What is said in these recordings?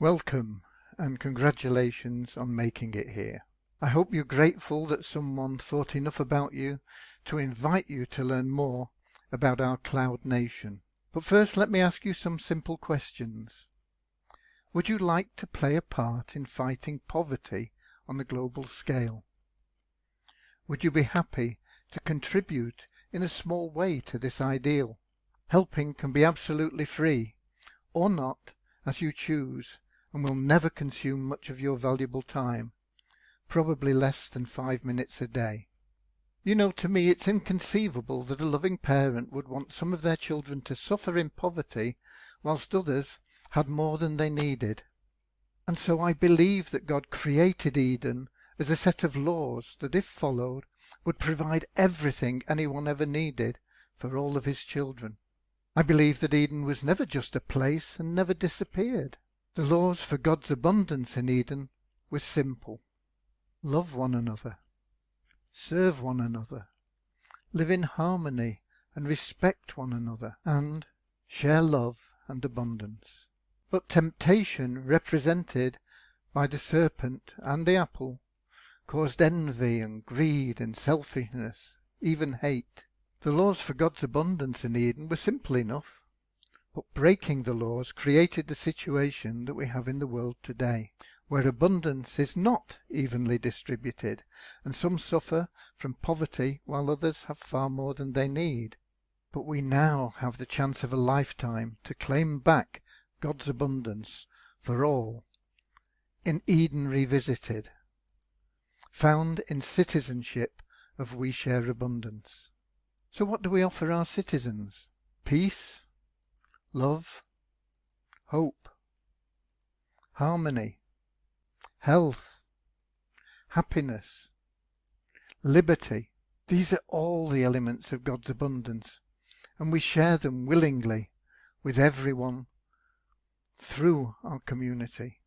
Welcome and congratulations on making it here. I hope you're grateful that someone thought enough about you to invite you to learn more about our cloud nation. But first, let me ask you some simple questions. Would you like to play a part in fighting poverty on a global scale? Would you be happy to contribute in a small way to this ideal? Helping can be absolutely free, or not, as you choose, and will never consume much of your valuable time, probably less than 5 minutes a day. You know, to me it's inconceivable that a loving parent would want some of their children to suffer in poverty whilst others had more than they needed. And so I believe that God created Eden as a set of laws that, if followed, would provide everything anyone ever needed for all of his children. I believe that Eden was never just a place and never disappeared. The laws for God's abundance in Eden were simple. Love one another, serve one another, live in harmony and respect one another, and share love and abundance. But temptation, represented by the serpent and the apple, caused envy and greed and selfishness, even hate. The laws for God's abundance in Eden were simple enough, but breaking the laws created the situation that we have in the world today, where abundance is not evenly distributed, and some suffer from poverty while others have far more than they need. But we now have the chance of a lifetime to claim back God's abundance for all in Eden Revisited, found in citizenship of WeShareAbundance. So what do we offer our citizens? Peace, love, hope, harmony, health, happiness, liberty. These are all the elements of God's abundance, and we share them willingly with everyone through our community,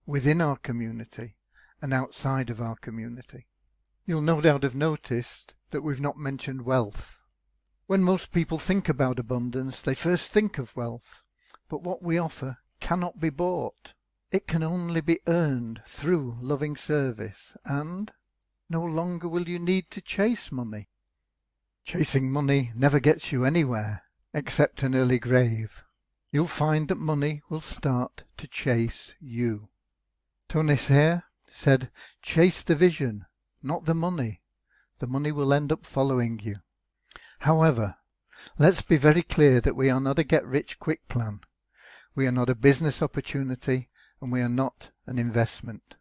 within our community, and outside of our community. You'll no doubt have noticed that we've not mentioned wealth. When most people think about abundance, they first think of wealth, but what we offer cannot be bought. It can only be earned through loving service, and no longer will you need to chase money. Chasing money never gets you anywhere, except an early grave. You'll find that money will start to chase you. Tony Sayre said, "Chase the vision, not the money. The money will end up following you." However, let's be very clear that we are not a get-rich-quick plan. We are not a business opportunity, and we are not an investment.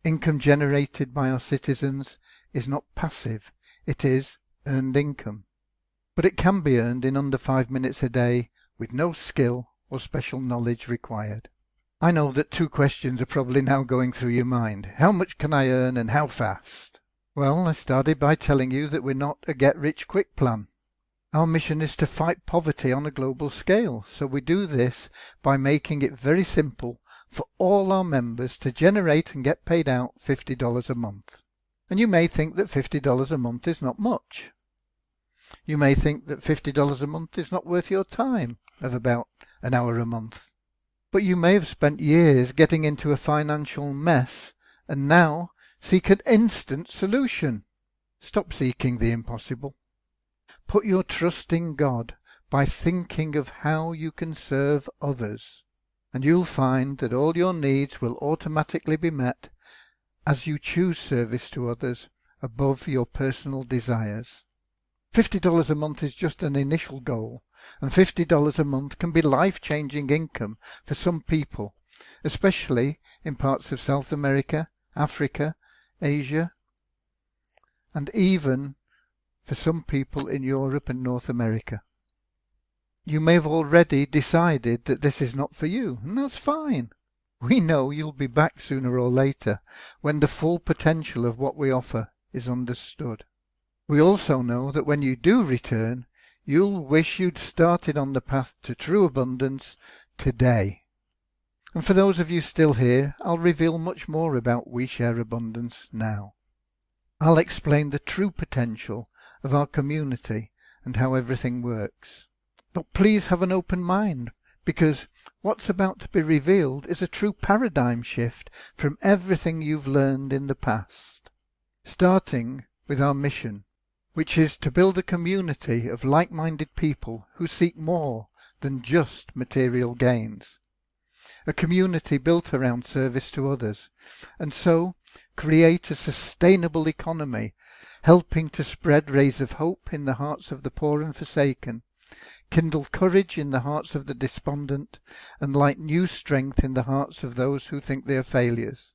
Income generated by our citizens is not passive, it is earned income. But it can be earned in under 5 minutes a day with no skill or special knowledge required. I know that 2 questions are probably now going through your mind. How much can I earn and how fast? Well, I started by telling you that we're not a get-rich-quick plan. Our mission is to fight poverty on a global scale, so we do this by making it very simple for all our members to generate and get paid out $50 a month. And you may think that $50 a month is not much. You may think that $50 a month is not worth your time of about an hour a month. But you may have spent years getting into a financial mess and now seek an instant solution. Stop seeking the impossible. Put your trust in God by thinking of how you can serve others, and you'll find that all your needs will automatically be met as you choose service to others above your personal desires. $50 a month is just an initial goal, and $50 a month can be life-changing income for some people, especially in parts of South America, Africa, Asia, and even for some people in Europe and North America. You may have already decided that this is not for you, and that's fine. We know you'll be back sooner or later when the full potential of what we offer is understood. We also know that when you do return, you'll wish you'd started on the path to true abundance today. And for those of you still here, I'll reveal much more about WeShareAbundance now. I'll explain the true potential of our community and how everything works. But please have an open mind. because what's about to be revealed is a true paradigm shift from everything you've learned in the past. Starting with our mission, which is to build a community of like-minded people who seek more than just material gains. A community built around service to others, and so create a sustainable economy, helping to spread rays of hope in the hearts of the poor and forsaken, kindle courage in the hearts of the despondent, and light new strength in the hearts of those who think they are failures.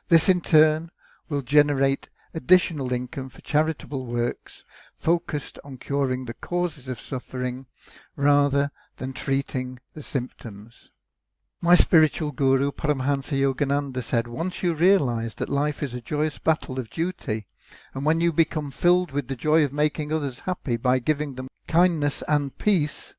This in turn will generate additional income for charitable works focused on curing the causes of suffering rather than treating the symptoms. My spiritual guru Paramhansa Yogananda said, once you realize that life is a joyous battle of duty, and when you become filled with the joy of making others happy by giving them kindness and peace,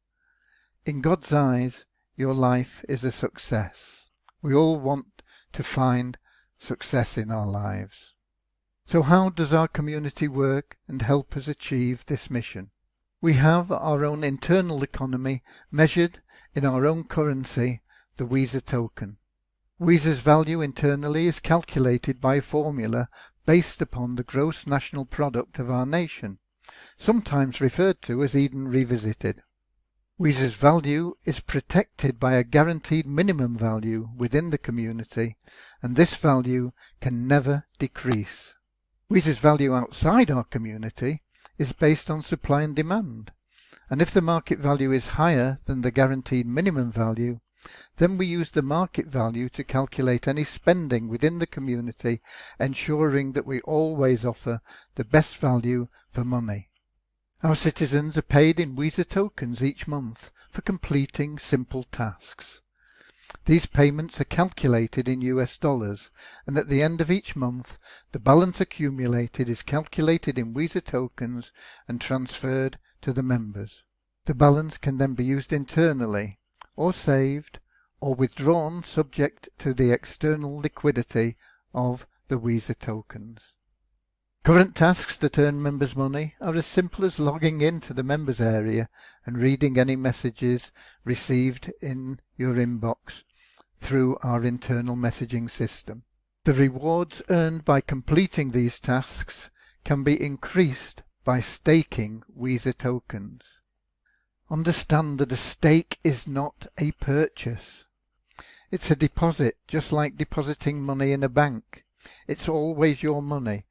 in God's eyes your life is a success. We all want to find success in our lives. So how does our community work and help us achieve this mission? We have our own internal economy measured in our own currency, the WeSA token. WeSA's value internally is calculated by a formula based upon the gross national product of our nation, sometimes referred to as Eden Revisited. WeSA's value is protected by a guaranteed minimum value within the community, and this value can never decrease. WeSA's value outside our community is based on supply and demand, and if the market value is higher than the guaranteed minimum value, then we use the market value to calculate any spending within the community, ensuring that we always offer the best value for money. Our citizens are paid in WeSA tokens each month for completing simple tasks. These payments are calculated in US dollars, and at the end of each month, the balance accumulated is calculated in WeSA tokens and transferred to the members. The balance can then be used internally, or saved, or withdrawn subject to the external liquidity of the WeSA tokens. Current tasks that earn members money are as simple as logging into the members area and reading any messages received in your inbox through our internal messaging system. The rewards earned by completing these tasks can be increased by staking WeSA tokens. Understand that a stake is not a purchase. It's a deposit, just like depositing money in a bank. It's always your money,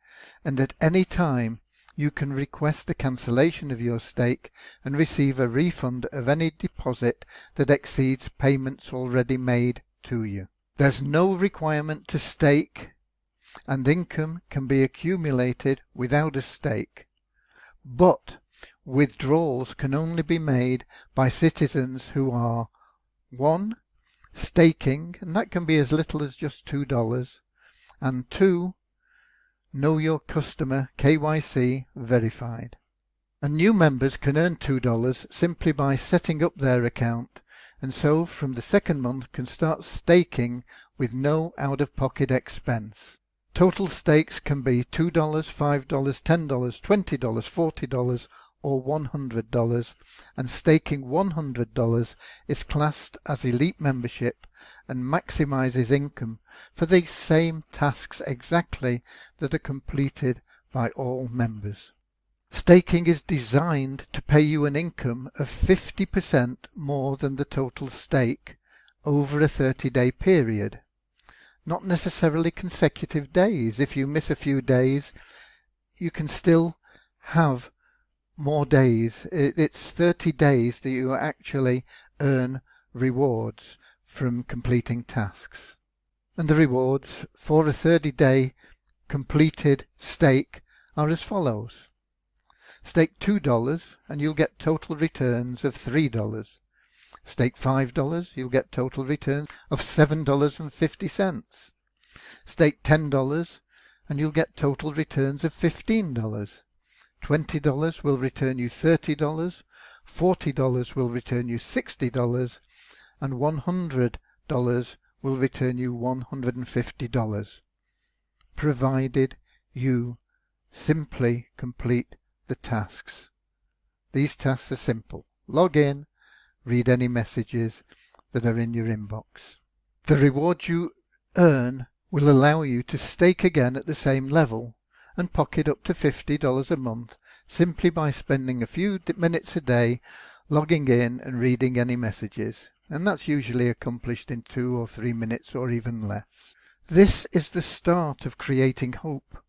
and at any time you can request a cancellation of your stake and receive a refund of any deposit that exceeds payments already made to you. There's no requirement to stake, and income can be accumulated without a stake. But withdrawals can only be made by citizens who are 1. Staking, and that can be as little as just $2, and 2. Know Your Customer KYC verified. And new members can earn $2 simply by setting up their account, and so from the second month can start staking with no out-of-pocket expense. Total stakes can be $2, $5, $10, $20, $40 or $100, and staking $100 is classed as elite membership and maximizes income for these same tasks exactly that are completed by all members. Staking is designed to pay you an income of 50% more than the total stake over a 30-day period. Not necessarily consecutive days. If you miss a few days, you can still have more days. It's 30 days that you actually earn rewards from completing tasks. And the rewards for a 30-day completed stake are as follows. Stake $2 and you'll get total returns of $3. Stake $5, you'll get total returns of $7.50. Stake $10 and you'll get total returns of $15. $20 will return you $30, $40 will return you $60, and $100 will return you $150, provided you simply complete the tasks. These tasks are simple. Log in, read any messages that are in your inbox. The reward you earn will allow you to stake again at the same level and pocket up to $50 a month simply by spending a few minutes a day logging in and reading any messages, and that's usually accomplished in 2 or 3 minutes or even less. This is the start of creating hope,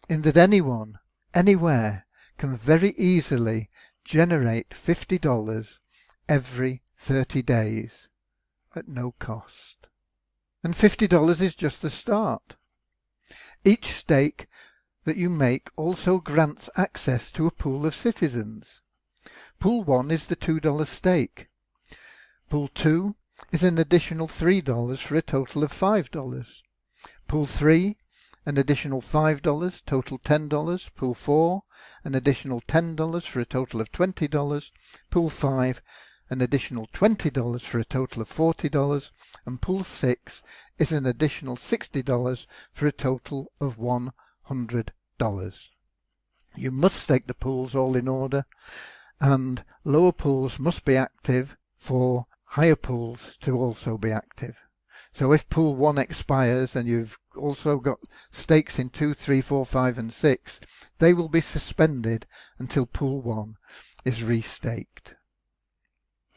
in that anyone, anywhere, can very easily generate $50 every 30 days at no cost. And $50 is just the start. Each stake that you make also grants access to a pool of citizens. Pool 1 is the $2 stake. Pool 2 is an additional $3 for a total of $5. Pool 3, an additional $5, total $10. Pool 4, an additional $10 for a total of $20. Pool 5, an additional $20 for a total of $40. And Pool 6 is an additional $60 for a total of $100. You must stake the pools all in order, and lower pools must be active for higher pools to also be active. So if pool 1 expires and you've also got stakes in 2, 3, 4, 5 and 6, they will be suspended until pool 1 is restaked.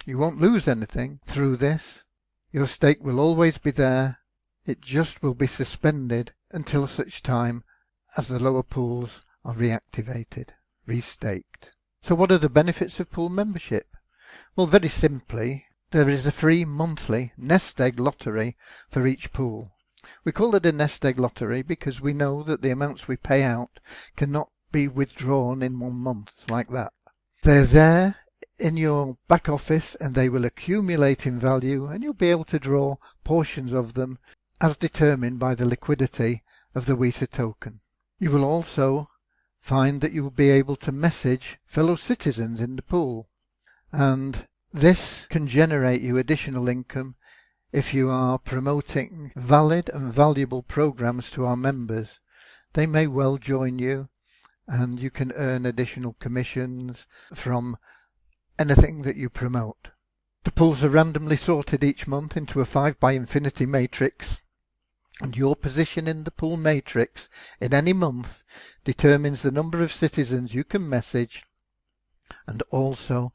You won't lose anything through this. Your stake will always be there. It just will be suspended until such time as the lower pools are reactivated, restaked. So what are the benefits of pool membership? Well, very simply, there is a free monthly nest egg lottery for each pool. We call it a nest egg lottery because we know that the amounts we pay out cannot be withdrawn in 1 month like that. They're there in your back office and they will accumulate in value, and you'll be able to draw portions of them as determined by the liquidity of the WeSha token. You will also find that you will be able to message fellow citizens in the pool, and this can generate you additional income if you are promoting valid and valuable programs to our members. They may well join you and you can earn additional commissions from anything that you promote. The pools are randomly sorted each month into a 5x infinity matrix, and your position in the pool matrix in any month determines the number of citizens you can message and also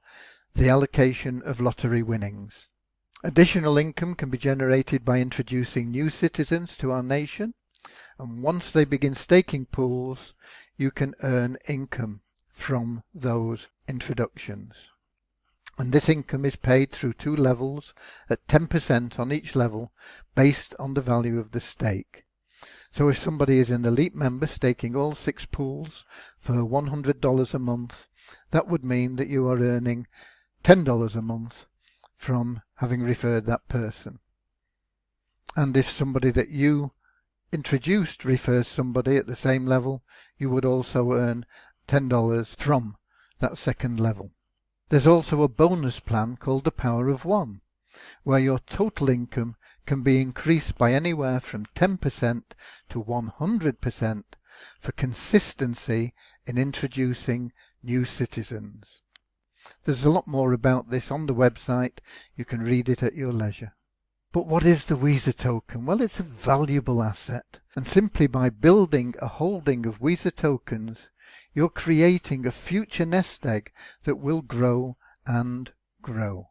the allocation of lottery winnings. Additional income can be generated by introducing new citizens to our nation, and once they begin staking pools, you can earn income from those introductions. And this income is paid through 2 levels at 10% on each level based on the value of the stake. So if somebody is an elite member staking all 6 pools for $100 a month, that would mean that you are earning $10 a month from having referred that person. And if somebody that you introduced refers somebody at the same level, you would also earn $10 from that second level. There's also a bonus plan called the Power of 1, where your total income can be increased by anywhere from 10% to 100% for consistency in introducing new citizens. There's a lot more about this on the website. You can read it at your leisure. But what is the WeSha token? Well, it's a valuable asset, and simply by building a holding of WeSha tokens, you're creating a future nest egg that will grow and grow.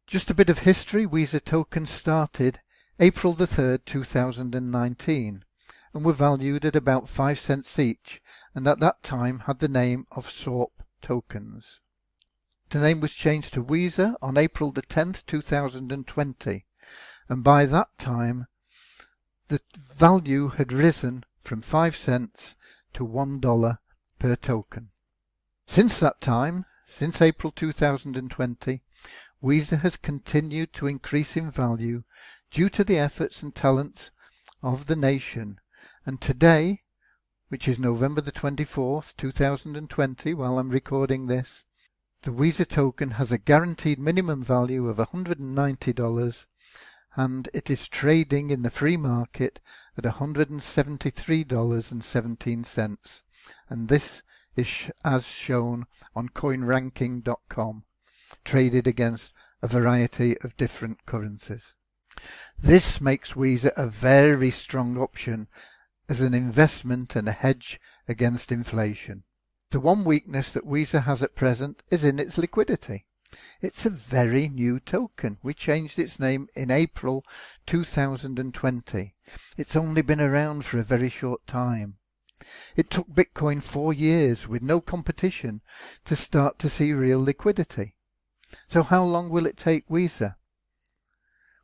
Just a bit of history. WeSha tokens started April the 3rd, 2019, and were valued at about 5 cents each, and at that time had the name of SORP tokens. The name was changed to WeSha on April the 10th, 2020, and by that time the value had risen from 5 cents to $1 per token. Since that time, since April 2020, WeSha has continued to increase in value due to the efforts and talents of the nation, and today, which is November the 24th, 2020, while I'm recording this, the WeSha token has a guaranteed minimum value of $190, and it is trading in the free market at $173.17, and this is as shown on coinranking.com, traded against a variety of different currencies. This makes WeShare a very strong option as an investment and a hedge against inflation. The one weakness that WeShare has at present is in its liquidity. It's a very new token. We changed its name in April 2020. It's only been around for a very short time. It took Bitcoin 4 years with no competition to start to see real liquidity. So how long will it take WeShare?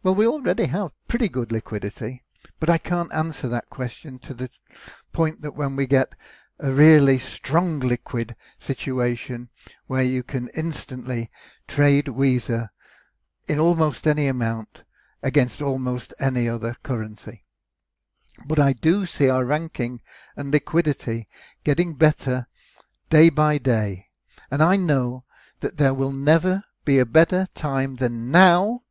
Well, we already have pretty good liquidity, but I can't answer that question to the point that when we get a really strong liquid situation where you can instantly trade WeShare in almost any amount against almost any other currency. But I do see our ranking and liquidity getting better day by day, and I know that there will never be a better time than now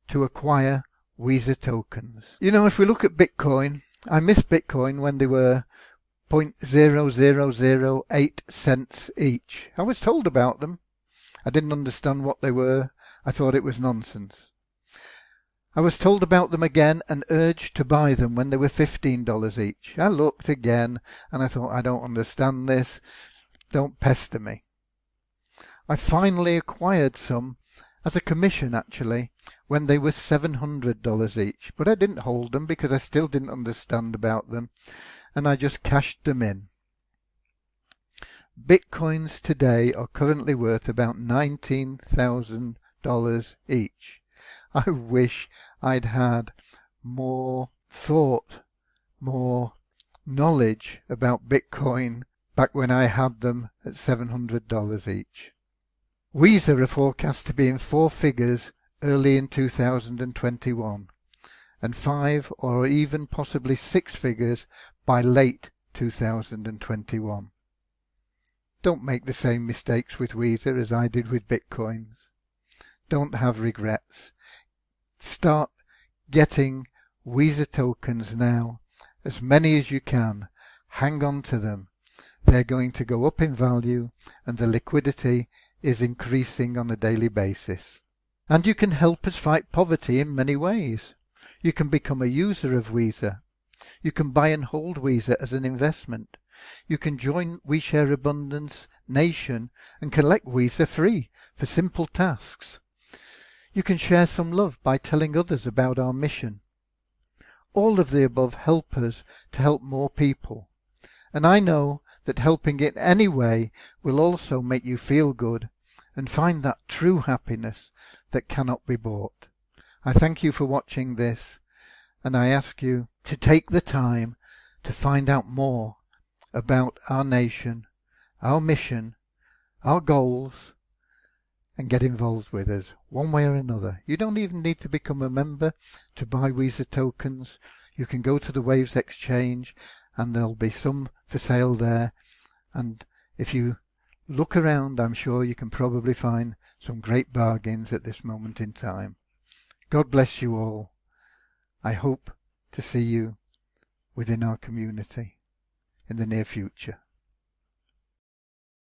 to acquire WeShare tokens. You know, if we look at Bitcoin, I missed Bitcoin when they were 0.0008 cents each. I was told about them. I didn't understand what they were. I thought it was nonsense. I was told about them again and urged to buy them when they were $15 each. I looked again and I thought, I don't understand this. Don't pester me. I finally acquired some as a commission, actually, when they were $700 each. But I didn't hold them because I still didn't understand about them, and I just cashed them in. Bitcoins today are currently worth about $19,000 each. I wish I'd had more thought, more knowledge about Bitcoin back when I had them at $700 each. WeShare are forecast to be in 4 figures early in 2021 and 5 or even possibly 6 figures by late 2021. Don't make the same mistakes with WeShare as I did with Bitcoins. Don't have regrets. Start getting WeShare tokens now, as many as you can. Hang on to them. They're going to go up in value and the liquidity is increasing on a daily basis. And you can help us fight poverty in many ways. You can become a user of WeShare. You can buy and hold WeShare as an investment. You can join WeShareAbundance Nation and collect WeShare free for simple tasks. You can share some love by telling others about our mission. All of the above help us to help more people. And I know that helping in any way will also make you feel good and find that true happiness that cannot be bought. I thank you for watching this, and I ask you to take the time to find out more about our nation, our mission, our goals, and get involved with us one way or another. You don't even need to become a member to buy WeShare tokens. You can go to the Waves Exchange and there'll be some for sale there, and if you look around, I'm sure you can probably find some great bargains at this moment in time. God bless you all. I hope to see you within our community in the near future.